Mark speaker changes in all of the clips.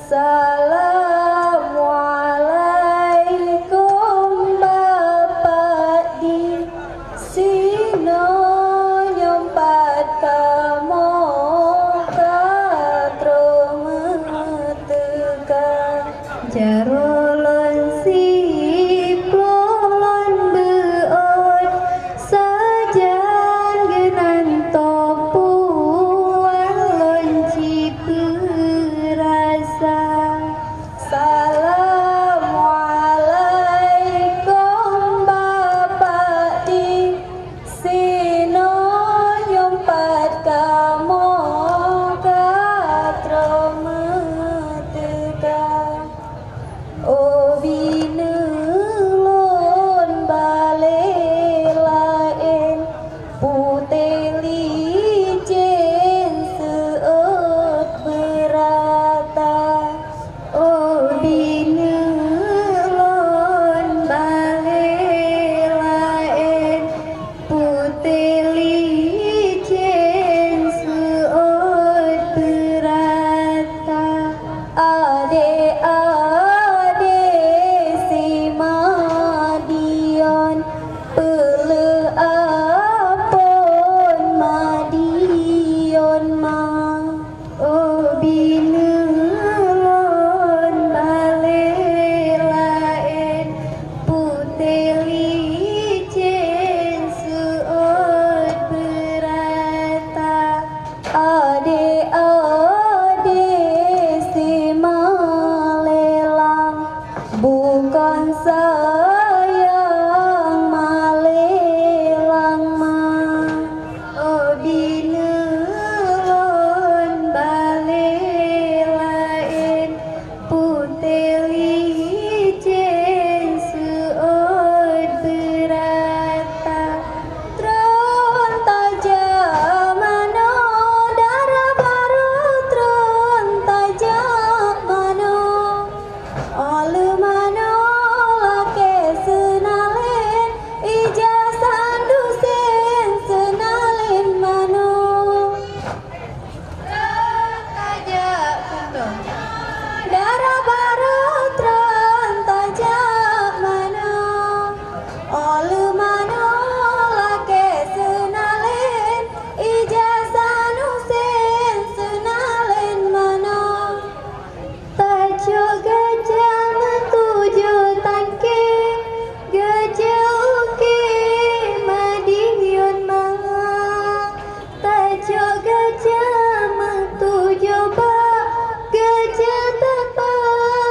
Speaker 1: Assalamualaikum Bapak di sino nyompat kamu katro metega jarolon siplon beot sajan genan topu walon ciperasa. Assalamualaikum Bapak di sino nyompat kamu katro metega oh binelon bale lain putih licin seut berata oh binelon bale lain putih licin seut berata ade si madion peleh apon madion ma oh binelon bale lain putih licin seut berata ade si malelang bukan sayang malelang mah oh binelon bale lain putih licin seut berata tron tajam mano darah baru tron tajam mano Alu mano lake senalin ijazah dosen senalin mano tajak kuntung darah baru tron tajak mano Alu mano lake senalin ijazah dosen senalin mano tajuk gajah menuju tangke gajah uki madiun mah tajuk gajah menuju bak gajah tepat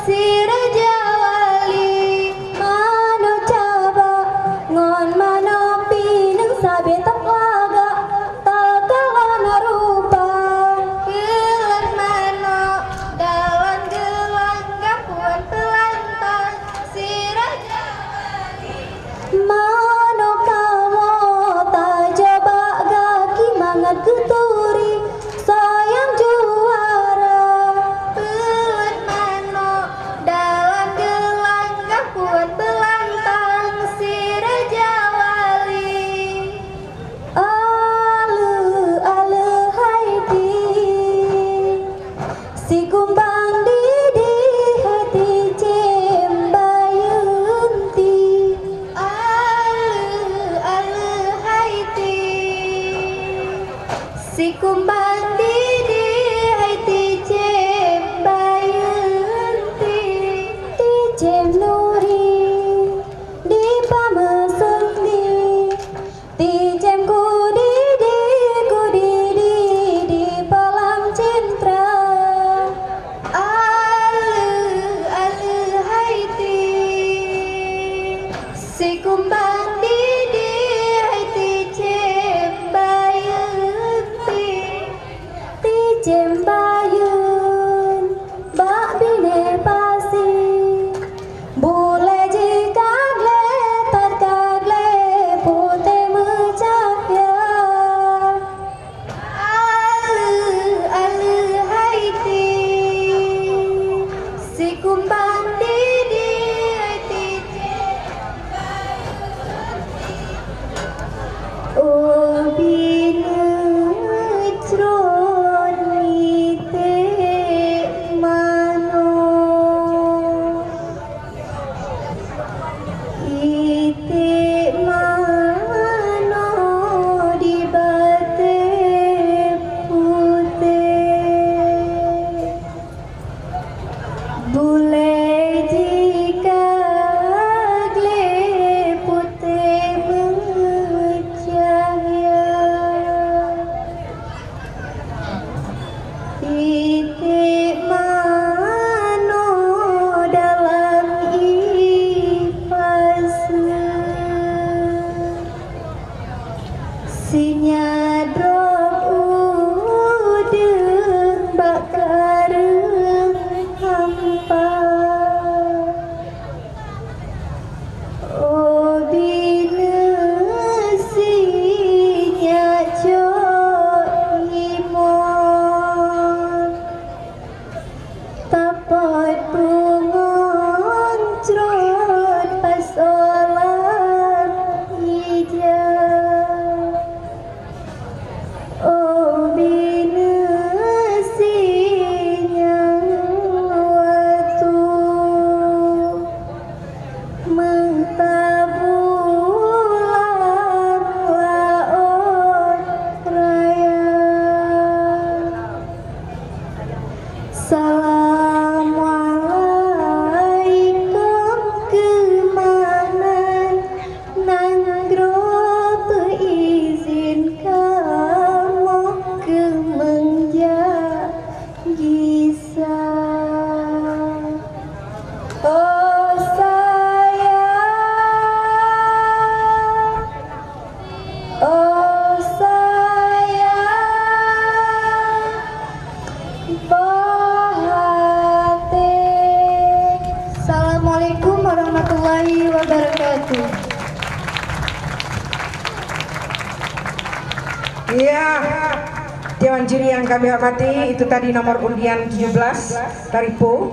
Speaker 1: si Raja Wali mano coba ngon mano pineng sabe tak laga tak kalah rupa gelar mano dawan gelang gapuan pelantang si Raja Wali mano kamu tak coba gaki mangat kuturi sayang juara pelan mano dalam gelang gapuan pelantang si Raja Wali alu haiti si kumbang di hati cembayunti alu haiti si kumbang di haiti cembayunti di cem nuri di pamesendi di cem kudi di palang cintra alu haiti si kumbang di haiti cembayunti ti cembayun bak bine pasi bule jika gle terkagle pute mencahya alu haiti si kumbang di haiti oh bine Tronite mano ite mano di bate putih bule jika gle putih bercahaya titik mano dalam ifase sinyadrop udeng bakareng hampa oh bina sinyacok imon tapat bungon crot pasolan hijau oh bina sinyang watu mentabulan laot raya Assalamualaikum kemanan nanggro izin kamu kemenja gisa oh sayang oh sayang bahate. Assalamualaikum warahmatullahi wabarakatuh.
Speaker 2: Iya, Dewan Juri yang kami hormati, itu tadi nomor undian 17 dari Po.